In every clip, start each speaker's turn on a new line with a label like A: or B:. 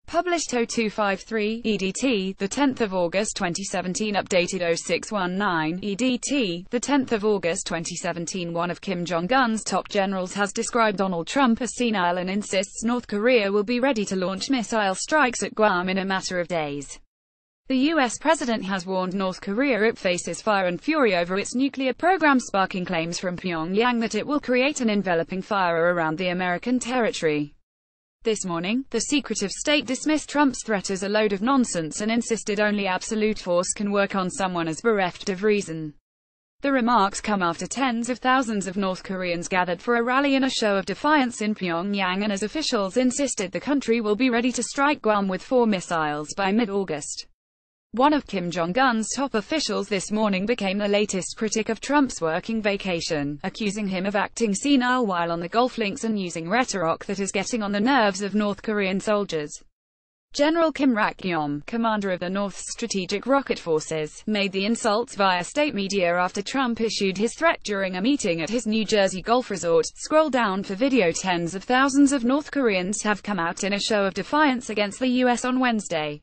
A: Published 0253 EDT, the 10th of August 2017. Updated 0619 EDT, the 10th of August 2017. One of Kim Jong-un's top generals has described Donald Trump as senile and insists North Korea will be ready to launch missile strikes at Guam in a matter of days. The U.S. president has warned North Korea it faces fire and fury over its nuclear program, sparking claims from Pyongyang that it will create an enveloping fire around the American territory. This morning, the secretive state dismissed Trump's threat as a load of nonsense and insisted only absolute force can work on someone as bereft of reason. The remarks come after tens of thousands of North Koreans gathered for a rally in a show of defiance in Pyongyang, and as officials insisted the country will be ready to strike Guam with 4 missiles by mid-August. One of Kim Jong-un's top officials this morning became the latest critic of Trump's working vacation, accusing him of acting senile while on the golf links and using rhetoric that is getting on the nerves of North Korean soldiers. General Kim Rak-yom, commander of the North's strategic rocket forces, made the insults via state media after Trump issued his threat during a meeting at his New Jersey golf resort. Scroll down for video. Tens of thousands of North Koreans have come out in a show of defiance against the U.S. on Wednesday.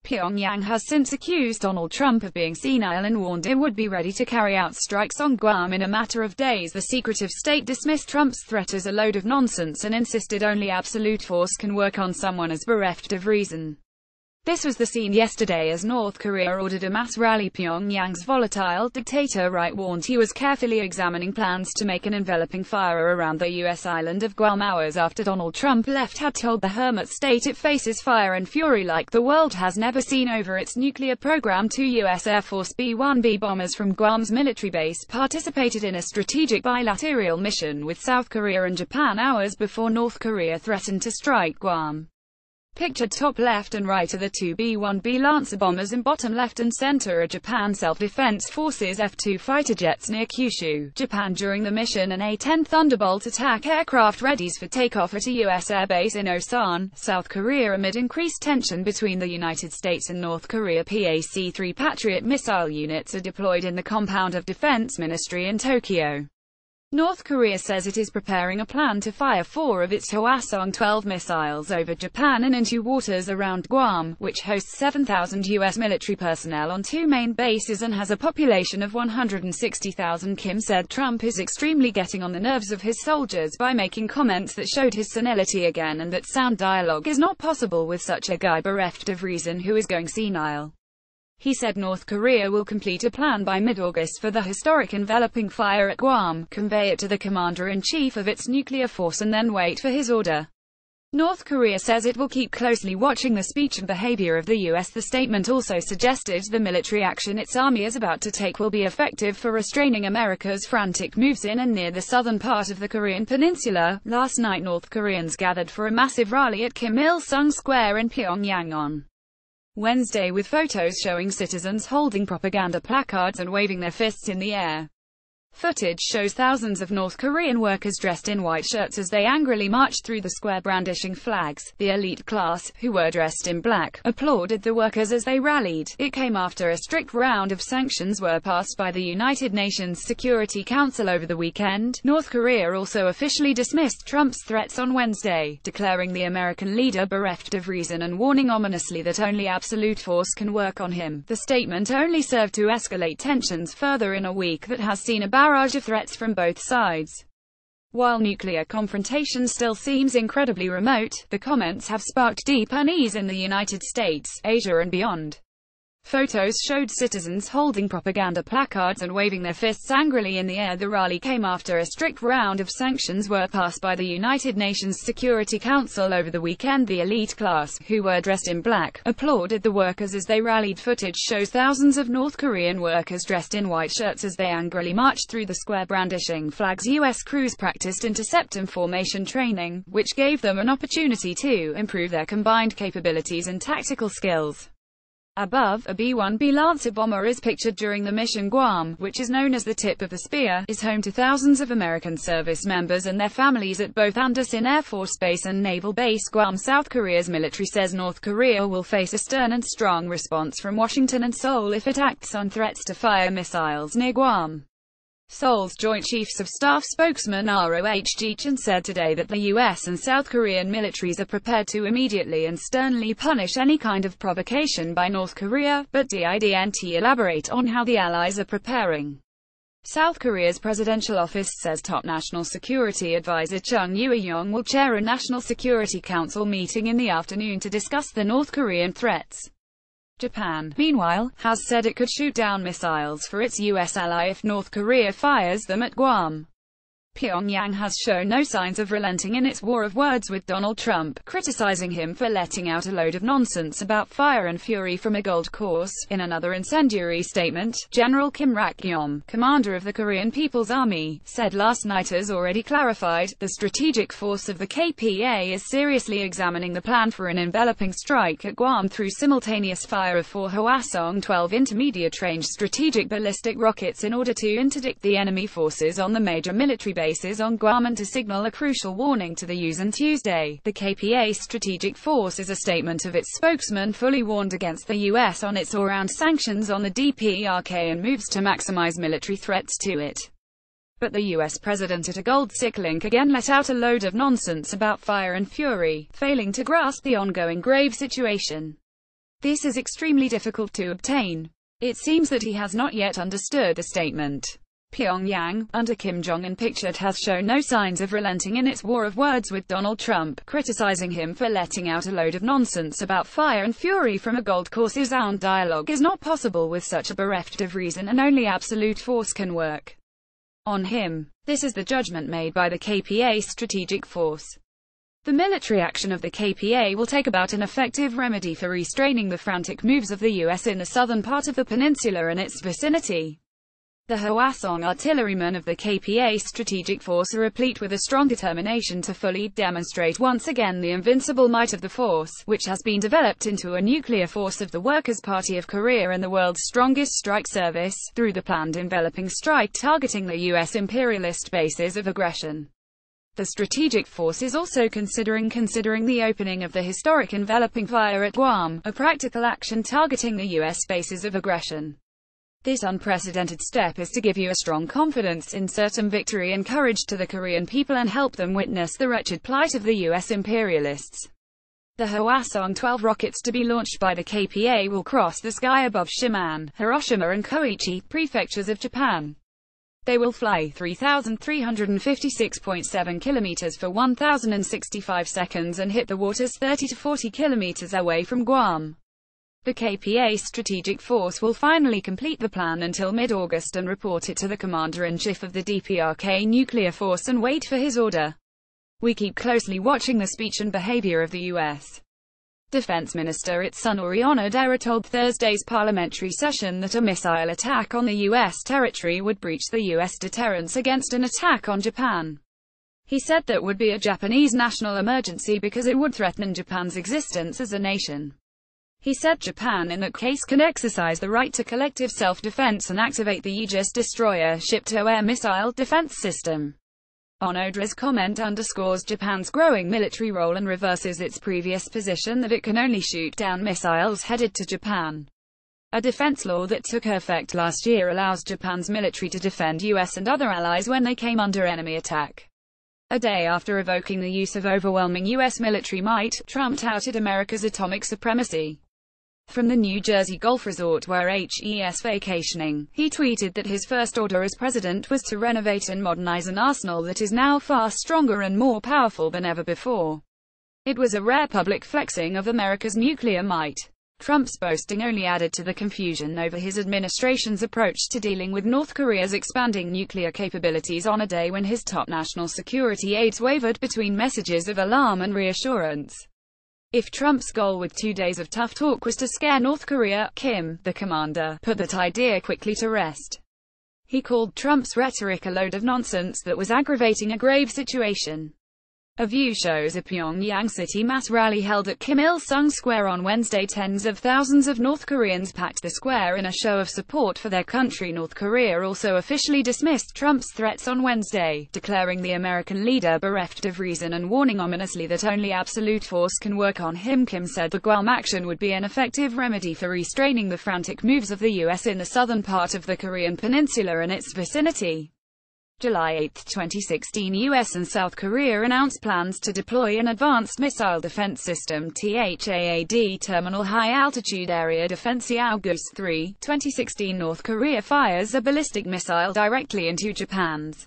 A: Pyongyang has since accused Donald Trump of being senile and warned it would be ready to carry out strikes on Guam in a matter of days. The secretive state dismissed Trump's threat as a load of nonsense and insisted only absolute force can work on someone as bereft of reason. This was the scene yesterday as North Korea ordered a mass rally. Pyongyang's volatile dictator right warned he was carefully examining plans to make an enveloping fire around the U.S. island of Guam hours after Donald Trump left had told the hermit state it faces fire and fury like the world has never seen over its nuclear program. 2 U.S. Air Force B-1B bombers from Guam's military base participated in a strategic bilateral mission with South Korea and Japan hours before North Korea threatened to strike Guam. Pictured top left and right are the 2 B-1B Lancer bombers, and bottom left and center are Japan Self-Defense Forces F-2 fighter jets near Kyushu, Japan. During the mission, an A-10 Thunderbolt attack aircraft readies for takeoff at a U.S. airbase in Osan, South Korea amid increased tension between the United States and North Korea. PAC-3 Patriot missile units are deployed in the compound of Defense Ministry in Tokyo. North Korea says it is preparing a plan to fire 4 of its Hwasong-12 missiles over Japan and into waters around Guam, which hosts 7,000 U.S. military personnel on 2 main bases and has a population of 160,000. Kim said Trump is extremely getting on the nerves of his soldiers by making comments that showed his senility again, and that sound dialogue is not possible with such a guy bereft of reason who is going senile. He said North Korea will complete a plan by mid-August for the historic enveloping fire at Guam, convey it to the commander-in-chief of its nuclear force and then wait for his order. North Korea says it will keep closely watching the speech and behavior of the U.S. The statement also suggested the military action its army is about to take will be effective for restraining America's frantic moves in and near the southern part of the Korean peninsula. Last night, North Koreans gathered for a massive rally at Kim Il-sung Square in Pyongyang on Wednesday, with photos showing citizens holding propaganda placards and waving their fists in the air. Footage shows thousands of North Korean workers dressed in white shirts as they angrily marched through the square brandishing flags. The elite class, who were dressed in black, applauded the workers as they rallied. It came after a strict round of sanctions were passed by the United Nations Security Council over the weekend. North Korea also officially dismissed Trump's threats on Wednesday, declaring the American leader bereft of reason and warning ominously that only absolute force can work on him. The statement only served to escalate tensions further in a week that has seen a barrage of threats from both sides. While nuclear confrontation still seems incredibly remote, the comments have sparked deep unease in the United States, Asia and beyond. Photos showed citizens holding propaganda placards and waving their fists angrily in the air. The rally came after a strict round of sanctions were passed by the United Nations Security Council over the weekend. The elite class, who were dressed in black, applauded the workers as they rallied. Footage shows thousands of North Korean workers dressed in white shirts as they angrily marched through the square brandishing flags. U.S. crews practiced intercept and formation training, which gave them an opportunity to improve their combined capabilities and tactical skills. Above, a B-1B Lancer bomber is pictured during the mission. Guam, which is known as the tip of the spear, is home to thousands of American service members and their families at both Andersen Air Force Base and Naval Base Guam. South Korea's military says North Korea will face a stern and strong response from Washington and Seoul if it acts on threats to fire missiles near Guam. Seoul's Joint Chiefs of Staff spokesman Roh Ji-chun said today that the US and South Korean militaries are prepared to immediately and sternly punish any kind of provocation by North Korea, but didn't elaborate on how the allies are preparing. South Korea's presidential office says top national security advisor Chung Eui-yong will chair a National Security Council meeting in the afternoon to discuss the North Korean threats. Japan, meanwhile, has said it could shoot down missiles for its U.S. ally if North Korea fires them at Guam. Pyongyang has shown no signs of relenting in its war of words with Donald Trump, criticizing him for letting out a load of nonsense about fire and fury from a gold course. In another incendiary statement, General Kim Rak-yom, commander of the Korean People's Army, said last night as already clarified, the strategic force of the KPA is seriously examining the plan for an enveloping strike at Guam through simultaneous fire of 4 Hwasong-12 intermediate-range strategic ballistic rockets in order to interdict the enemy forces on the major military bases on Guam and to signal a crucial warning to the US. On Tuesday, the KPA Strategic Force is a statement of its spokesman fully warned against the US on its all-round sanctions on the DPRK and moves to maximize military threats to it. But the US president at a Gold-Sick link again let out a load of nonsense about fire and fury, failing to grasp the ongoing grave situation. This is extremely difficult to obtain. It seems that he has not yet understood the statement. Pyongyang, under Kim Jong-un pictured, has shown no signs of relenting in its war of words with Donald Trump, criticizing him for letting out a load of nonsense about fire and fury from a gold course. His own dialogue is not possible with such a bereft of reason, and only absolute force can work on him. This is the judgment made by the KPA Strategic Force. The military action of the KPA will take about an effective remedy for restraining the frantic moves of the US in the southern part of the peninsula and its vicinity. The Hwasong artillerymen of the KPA Strategic Force are replete with a strong determination to fully demonstrate once again the invincible might of the force, which has been developed into a nuclear force of the Workers' Party of Korea and the world's strongest strike service, through the planned enveloping strike targeting the US imperialist bases of aggression. The strategic force is also considering the opening of the historic enveloping fire at Guam, a practical action targeting the US bases of aggression. This unprecedented step is to give you a strong confidence in certain victory and courage to the Korean people and help them witness the wretched plight of the US imperialists. The Hwasong-12 rockets to be launched by the KPA will cross the sky above Shiman, Hiroshima and Koichi, prefectures of Japan. They will fly 3,356.7 kilometers for 1,065 seconds and hit the waters 30 to 40 kilometers away from Guam. The KPA Strategic Force will finally complete the plan until mid-August and report it to the Commander-in-Chief of the DPRK Nuclear Force and wait for his order. We keep closely watching the speech and behavior of the U.S. Defense Minister Itsunori Onodera told Thursday's parliamentary session that a missile attack on the U.S. territory would breach the U.S. deterrence against an attack on Japan. He said that would be a Japanese national emergency because it would threaten Japan's existence as a nation. He said Japan in that case can exercise the right to collective self-defense and activate the Aegis destroyer ship-to-air missile defense system. Onodera's comment underscores Japan's growing military role and reverses its previous position that it can only shoot down missiles headed to Japan. A defense law that took effect last year allows Japan's military to defend US and other allies when they came under enemy attack. A day after evoking the use of overwhelming US military might, Trump touted America's atomic supremacy. From the New Jersey Golf Resort where he's vacationing, he tweeted that his first order as president was to renovate and modernize an arsenal that is now far stronger and more powerful than ever before. It was a rare public flexing of America's nuclear might. Trump's boasting only added to the confusion over his administration's approach to dealing with North Korea's expanding nuclear capabilities on a day when his top national security aides wavered between messages of alarm and reassurance. If Trump's goal with 2 days of tough talk was to scare North Korea, Kim, the commander, put that idea quickly to rest. He called Trump's rhetoric a load of nonsense that was aggravating a grave situation. A View shows a Pyongyang city mass rally held at Kim Il-sung Square on Wednesday. Tens of thousands of North Koreans packed the square in a show of support for their country. North Korea also officially dismissed Trump's threats on Wednesday, declaring the American leader bereft of reason and warning ominously that only absolute force can work on him. Kim said the Guam action would be an effective remedy for restraining the frantic moves of the US in the southern part of the Korean peninsula and its vicinity. July 8, 2016, US and South Korea announced plans to deploy an advanced missile defense system THAAD Terminal High Altitude Area Defense. August 3, 2016, North Korea fires a ballistic missile directly into Japan's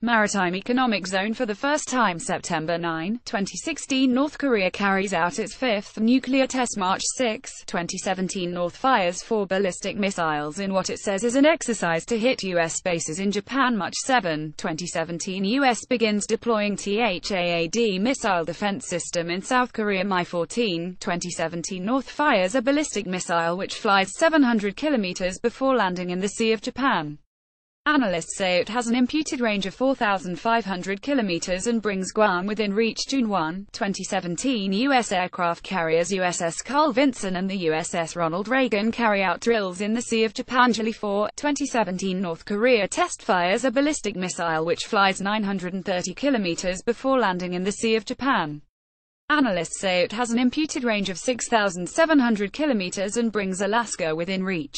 A: Maritime Economic Zone for the first time. September 9, 2016, North Korea carries out its fifth nuclear test. March 6, 2017, North fires 4 ballistic missiles in what it says is an exercise to hit U.S. bases in Japan. March 7, 2017, U.S. begins deploying THAAD missile defense system in South Korea. May 14, 2017, North fires a ballistic missile which flies 700 kilometers before landing in the Sea of Japan. Analysts say it has an imputed range of 4,500 kilometers and brings Guam within reach. June 1, 2017, U.S. aircraft carriers USS Carl Vinson and the USS Ronald Reagan carry out drills in the Sea of Japan. July 4, 2017, North Korea test fires a ballistic missile which flies 930 kilometers before landing in the Sea of Japan. Analysts say it has an imputed range of 6,700 kilometers and brings Alaska within reach.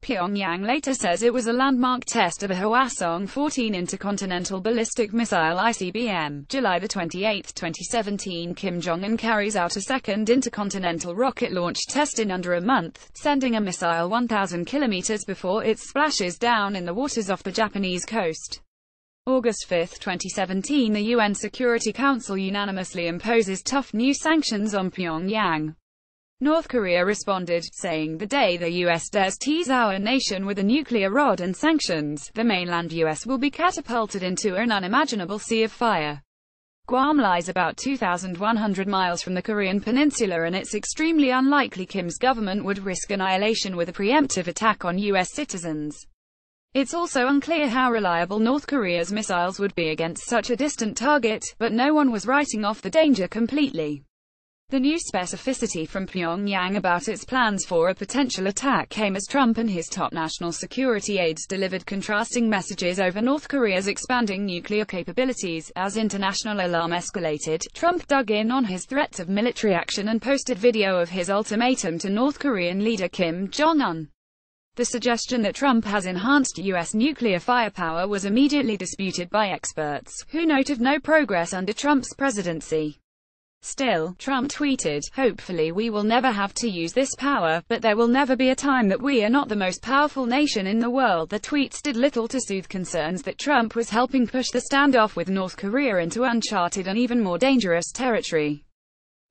A: Pyongyang later says it was a landmark test of a Hwasong-14 intercontinental ballistic missile ICBM. July 28, 2017, Kim Jong-un carries out a second intercontinental rocket launch test in under a month, sending a missile 1,000 kilometers before it splashes down in the waters off the Japanese coast. August 5, 2017, the UN Security Council unanimously imposes tough new sanctions on Pyongyang. North Korea responded, saying, "The day the US dares tease our nation with a nuclear rod and sanctions, the mainland US will be catapulted into an unimaginable sea of fire." Guam lies about 2,100 miles from the Korean peninsula and it's extremely unlikely Kim's government would risk annihilation with a preemptive attack on US citizens. It's also unclear how reliable North Korea's missiles would be against such a distant target, but no one was writing off the danger completely. The new specificity from Pyongyang about its plans for a potential attack came as Trump and his top national security aides delivered contrasting messages over North Korea's expanding nuclear capabilities. As international alarm escalated, Trump dug in on his threats of military action and posted video of his ultimatum to North Korean leader Kim Jong-un. The suggestion that Trump has enhanced U.S. nuclear firepower was immediately disputed by experts, who noted no progress under Trump's presidency. Still, Trump tweeted, "Hopefully we will never have to use this power, but there will never be a time that we are not the most powerful nation in the world." The tweets did little to soothe concerns that Trump was helping push the standoff with North Korea into uncharted and even more dangerous territory.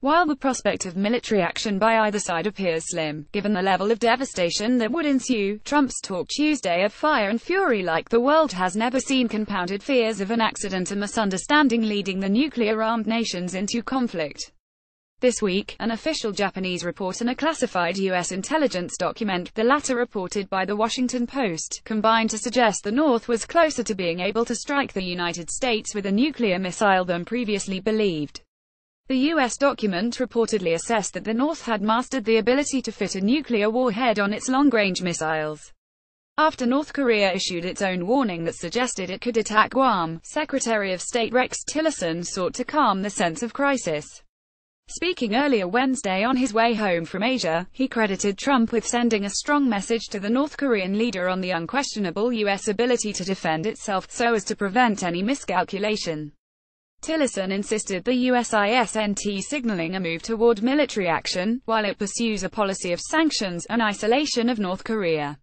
A: While the prospect of military action by either side appears slim, given the level of devastation that would ensue, Trump's talk Tuesday of fire and fury like the world has never seen compounded fears of an accident and misunderstanding leading the nuclear-armed nations into conflict. This week, an official Japanese report and a classified U.S. intelligence document, the latter reported by The Washington Post, combined to suggest the North was closer to being able to strike the United States with a nuclear missile than previously believed. The U.S. document reportedly assessed that the North had mastered the ability to fit a nuclear warhead on its long-range missiles. After North Korea issued its own warning that suggested it could attack Guam, Secretary of State Rex Tillerson sought to calm the sense of crisis. Speaking earlier Wednesday on his way home from Asia, he credited Trump with sending a strong message to the North Korean leader on the unquestionable U.S. ability to defend itself, so as to prevent any miscalculation. Tillerson insisted the US isn't signaling a move toward military action, while it pursues a policy of sanctions and isolation of North Korea.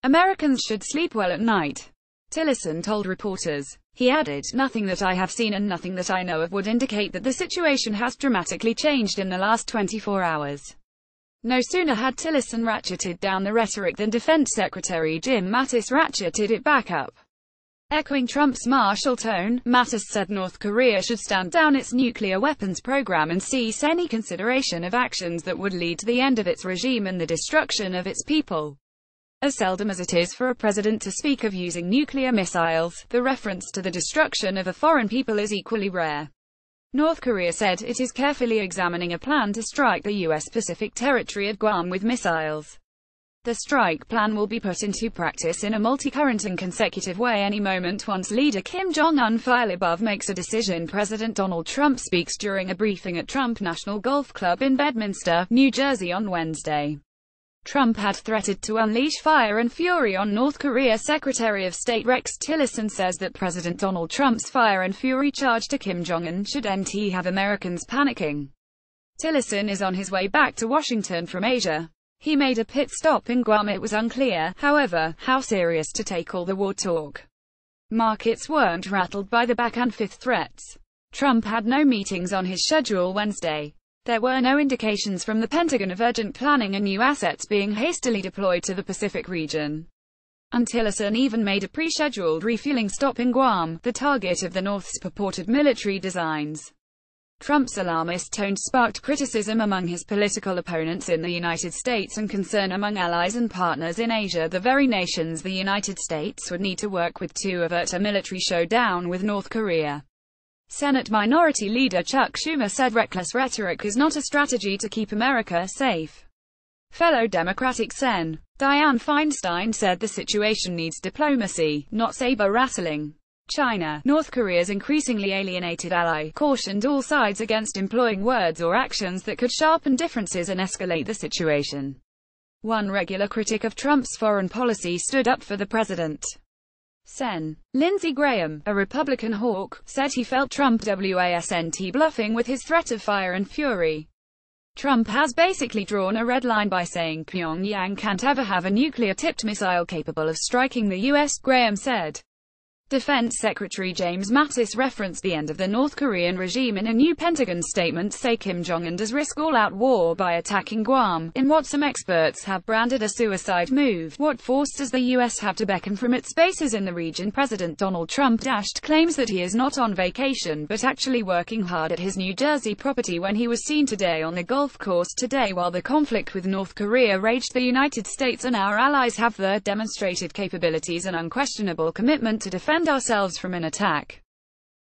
A: Americans should sleep well at night, Tillerson told reporters. He added, "Nothing that I have seen and nothing that I know of would indicate that the situation has dramatically changed in the last 24 hours. No sooner had Tillerson ratcheted down the rhetoric than Defense Secretary Jim Mattis ratcheted it back up. Echoing Trump's martial tone, Mattis said North Korea should stand down its nuclear weapons program and cease any consideration of actions that would lead to the end of its regime and the destruction of its people. As seldom as it is for a president to speak of using nuclear missiles, the reference to the destruction of a foreign people is equally rare. North Korea said it is carefully examining a plan to strike the U.S. Pacific territory of Guam with missiles. The strike plan will be put into practice in a multi-current and consecutive way any moment once leader Kim Jong-un file above makes a decision. President Donald Trump speaks during a briefing at Trump National Golf Club in Bedminster, New Jersey on Wednesday. Trump had threatened to unleash fire and fury on North Korea. Secretary of State Rex Tillerson says that President Donald Trump's fire and fury charge to Kim Jong-un should have Americans panicking. Tillerson is on his way back to Washington from Asia. He made a pit stop in Guam. It was unclear, however, how serious to take all the war talk. Markets weren't rattled by the back and fifth threats. Trump had no meetings on his schedule Wednesday. There were no indications from the Pentagon of urgent planning and new assets being hastily deployed to the Pacific region. And Tillerson even made a pre-scheduled refueling stop in Guam, the target of the North's purported military designs. Trump's alarmist tone sparked criticism among his political opponents in the United States and concern among allies and partners in Asia, the very nations the United States would need to work with to avert a military showdown with North Korea. Senate Minority Leader Chuck Schumer said reckless rhetoric is not a strategy to keep America safe. Fellow Democratic Sen. Dianne Feinstein said the situation needs diplomacy, not saber-rattling. China, North Korea's increasingly alienated ally, cautioned all sides against employing words or actions that could sharpen differences and escalate the situation. One regular critic of Trump's foreign policy stood up for the president. Sen. Lindsey Graham, a Republican hawk, said he felt Trump wasn't bluffing with his threat of fire and fury. Trump has basically drawn a red line by saying Pyongyang can't ever have a nuclear-tipped missile capable of striking the U.S., Graham said. Defense Secretary James Mattis referenced the end of the North Korean regime in a new Pentagon statement, saying Kim Jong-un does risk all-out war by attacking Guam, in what some experts have branded a suicide move. What force does the U.S. have to beckon from its bases in the region? President Donald Trump dashed claims that he is not on vacation but actually working hard at his New Jersey property when he was seen today on the golf course. Today, while the conflict with North Korea raged, the United States and our allies have demonstrated capabilities and unquestionable commitment to defend ourselves from an attack.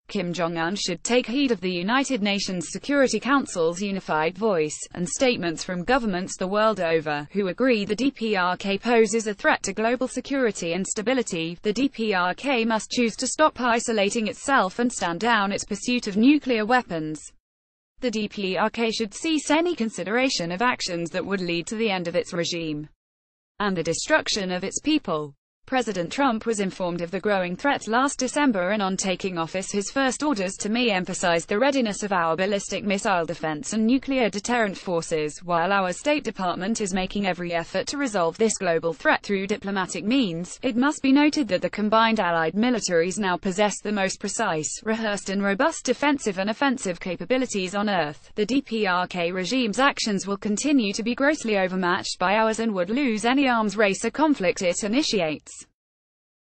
A: Kim Jong-un should take heed of the United Nations Security Council's unified voice, and statements from governments the world over, who agree the DPRK poses a threat to global security and stability. The DPRK must choose to stop isolating itself and stand down its pursuit of nuclear weapons. The DPRK should cease any consideration of actions that would lead to the end of its regime and the destruction of its people. President Trump was informed of the growing threat last December, and on taking office his first orders to me emphasized the readiness of our ballistic missile defense and nuclear deterrent forces, while our State Department is making every effort to resolve this global threat through diplomatic means. It must be noted that the combined Allied militaries now possess the most precise, rehearsed and robust defensive and offensive capabilities on Earth. The DPRK regime's actions will continue to be grossly overmatched by ours and would lose any arms race or conflict it initiates.